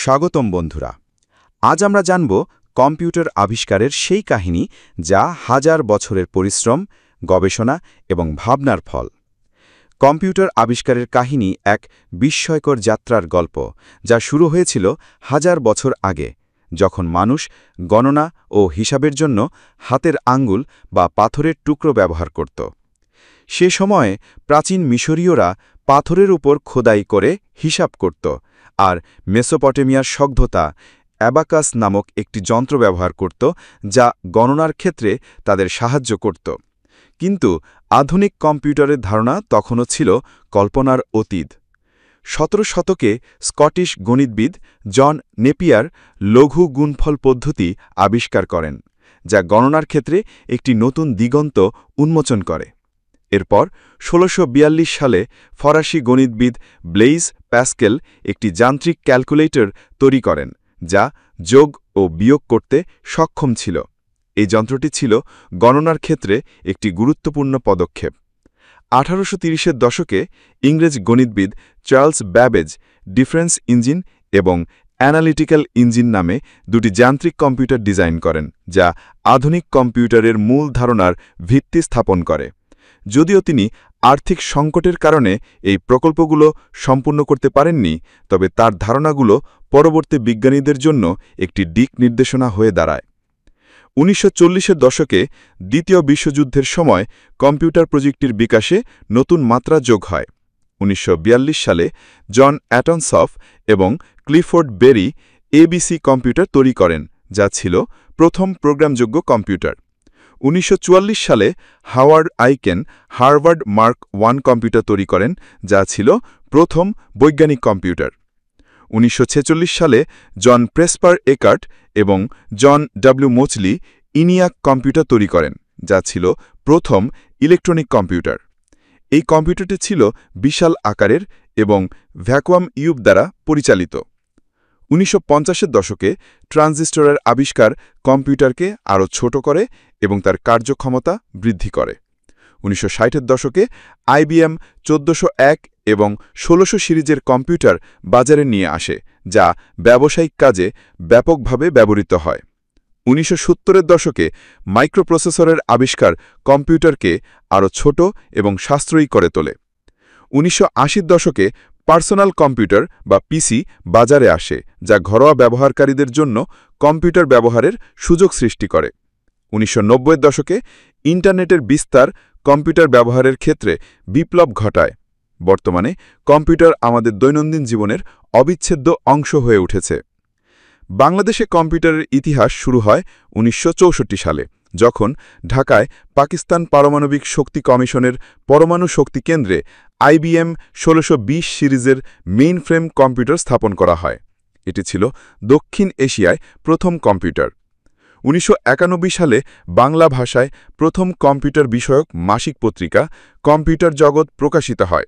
স্বাগতম বন্ধুরা। আজ আমরা জানব কম্পিউটার আবিষ্কারের সেই কাহিনী যা হাজার বছরের পরিশ্রম, গবেষণা এবং ভাবনার ফল। কম্পিউটার আবিষ্কারের কাহিনী এক বিস্ময়কর যাত্রার গল্প, যা শুরু হয়েছিল হাজার বছর আগে, যখন মানুষ গণনা ও হিসাবের জন্য হাতের আঙ্গুল বা পাথরের টুকরো ব্যবহার করত। সে সময়ে প্রাচীন মিশরীয়রা পাথরের উপর খোদাই করে হিসাব করত, আর মেসোপটেমিয়ার সভ্যতা অ্যাবাকাস নামক একটি যন্ত্র ব্যবহার করত যা গণনার ক্ষেত্রে তাদের সাহায্য করত। কিন্তু আধুনিক কম্পিউটারের ধারণা তখনও ছিল কল্পনার অতীত। 17 শতকে স্কটিশ গণিতবিদ জন নেপিয়ার লঘু গুণফল পদ্ধতি আবিষ্কার করেন, যা গণনার ক্ষেত্রে একটি নতুন দিগন্ত উন্মোচন করে। এরপর 1642 সালে ফরাসি গণিতবিদ ব্লেইজ প্যাসকেল একটি যান্ত্রিক ক্যালকুলেটর তৈরি করেন, যা যোগ ও বিয়োগ করতে সক্ষম ছিল। এই যন্ত্রটি ছিল গণনার ক্ষেত্রে একটি গুরুত্বপূর্ণ পদক্ষেপ। 1830-এর দশকে ইংরেজ গণিতবিদ চার্লস ব্যাবেজ ডিফারেন্স ইঞ্জিন এবং অ্যানালিটিক্যাল ইঞ্জিন নামে দুটি যান্ত্রিক কম্পিউটার ডিজাইন করেন, যা আধুনিক কম্পিউটারের মূল ধারণার ভিত্তি স্থাপন করে। যদিও তিনি আর্থিক সংকটের কারণে এই প্রকল্পগুলো সম্পূর্ণ করতে পারেননি, তবে তার ধারণাগুলো পরবর্তী বিজ্ঞানীদের জন্য একটি দিক নির্দেশনা হয়ে দাঁড়ায়। 1940-এর দশকে দ্বিতীয় বিশ্বযুদ্ধের সময় কম্পিউটার প্রযুক্তির বিকাশে নতুন মাত্রা যোগ হয়। 1942 সালে জন অ্যাটনসফ এবং ক্লিফোর্ড বেরি এবিসি কম্পিউটার তৈরি করেন, যা ছিল প্রথম প্রোগ্রামযোগ্য কম্পিউটার। 1944 সালে Howard icon Harvard mark I computer তৈরি করেন, যা ছিল প্রথম বৈজ্ঞানিক কম্পিউটার। 1946 সালে জন প্রেসপার একার্ট এবং জন ডব্লিউ মোচলি ইনিয়াক কম্পিউটার তৈরি করেন, যা ছিল প্রথম ইলেকট্রনিক কম্পিউটার। এই কম্পিউটারটি ছিল বিশাল আকারের এবং ভ্যাকুয়াম টিউব দ্বারা পরিচালিত। 1950-এর দশকে ট্রানজিস্টরের আবিষ্কার কম্পিউটারকে আরও ছোট করে এবং তার কার্যক্ষমতা বৃদ্ধি করে। 1960-এর দশকে IBM 1401 এবং 1600 সিরিজের কম্পিউটার বাজারে নিয়ে আসে, যা ব্যবসায়িক কাজে ব্যাপকভাবে ব্যবহৃত হয়। 1970-এর দশকে মাইক্রোপ্রসেসরের আবিষ্কার কম্পিউটারকে আরও ছোট এবং সাশ্রয়ী করে তোলে। 1980-র দশকে পার্সোনাল কম্পিউটার বা পিসি বাজারে আসে, যা ঘরোয়া ব্যবহারকারীদের জন্য কম্পিউটার ব্যবহারের সুযোগ সৃষ্টি করে। 1990-এর দশকে ইন্টারনেটের বিস্তার কম্পিউটার ব্যবহারের ক্ষেত্রে বিপ্লব ঘটায়। বর্তমানে কম্পিউটার আমাদের দৈনন্দিন জীবনের অবিচ্ছেদ্য অংশ হয়ে উঠেছে। বাংলাদেশে কম্পিউটারের ইতিহাস শুরু হয় 1964 সালে, যখন ঢাকায় পাকিস্তান পারমাণবিক শক্তি কমিশনের পরমাণু শক্তি কেন্দ্রে IBM 1620 সিরিজের মেইনফ্রেম কম্পিউটার স্থাপন করা হয়। এটি ছিল দক্ষিণ এশিয়ায় প্রথম কম্পিউটার। 1991 সালে বাংলা ভাষায় প্রথম কম্পিউটার বিষয়ক মাসিক পত্রিকা কম্পিউটার জগৎ প্রকাশিত হয়।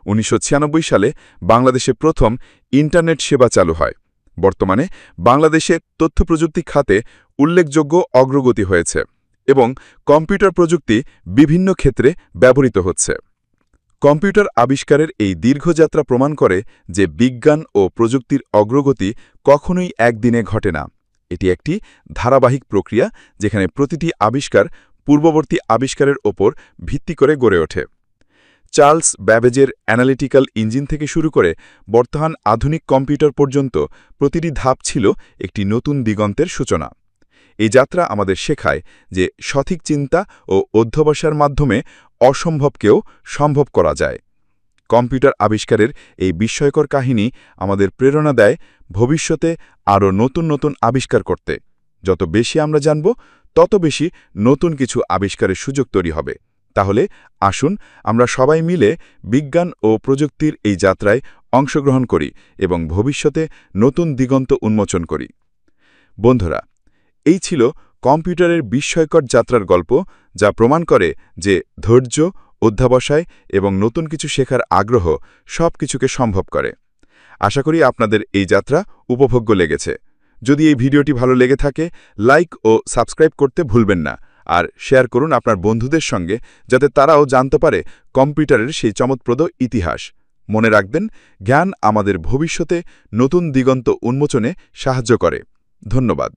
1996 সালে বাংলাদেশে প্রথম ইন্টারনেট সেবা চালু হয়। বর্তমানে বাংলাদেশে তথ্যপ্রযুক্তি খাতে উল্লেখযোগ্য অগ্রগতি হয়েছে এবং কম্পিউটার প্রযুক্তি বিভিন্ন ক্ষেত্রে ব্যবহৃত হচ্ছে। কম্পিউটার আবিষ্কারের এই দীর্ঘযাত্রা প্রমাণ করে যে বিজ্ঞান ও প্রযুক্তির অগ্রগতি কখনোই একদিনে ঘটে না। এটি একটি ধারাবাহিক প্রক্রিয়া, যেখানে প্রতিটি আবিষ্কার পূর্ববর্তী আবিষ্কারের ওপর ভিত্তি করে গড়ে ওঠে। চার্লস ব্যাবেজের অ্যানালিটিক্যাল ইঞ্জিন থেকে শুরু করে বর্তমান আধুনিক কম্পিউটার পর্যন্ত প্রতিটি ধাপ ছিল একটি নতুন দিগন্তের সূচনা। এই যাত্রা আমাদের শেখায় যে সঠিক চিন্তা ও অধ্যবসায়ের মাধ্যমে অসম্ভবকেও সম্ভব করা যায়। কম্পিউটার আবিষ্কারের এই বিস্ময়কর কাহিনী আমাদের প্রেরণা দেয় ভবিষ্যতে আরও নতুন নতুন আবিষ্কার করতে। যত বেশি আমরা জানব, তত বেশি নতুন কিছু আবিষ্কারের সুযোগ তৈরি হবে। তাহলে আসুন আমরা সবাই মিলে বিজ্ঞান ও প্রযুক্তির এই যাত্রায় অংশগ্রহণ করি এবং ভবিষ্যতে নতুন দিগন্ত উন্মোচন করি। বন্ধুরা, এই ছিল কম্পিউটারের বিস্ময়কর যাত্রার গল্প, যা প্রমাণ করে যে ধৈর্য, অধ্যবসায় এবং নতুন কিছু শেখার আগ্রহ সব কিছুকে সম্ভব করে। আশা করি আপনাদের এই যাত্রা উপভোগ্য লেগেছে। যদি এই ভিডিওটি ভালো লেগে থাকে, লাইক ও সাবস্ক্রাইব করতে ভুলবেন না, আর শেয়ার করুন আপনার বন্ধুদের সঙ্গে, যাতে তারাও জানতে পারে কম্পিউটারের সেই চমকপ্রদ ইতিহাস। মনে রাখবেন, জ্ঞান আমাদের ভবিষ্যতে নতুন দিগন্ত উন্মোচনে সাহায্য করে। ধন্যবাদ।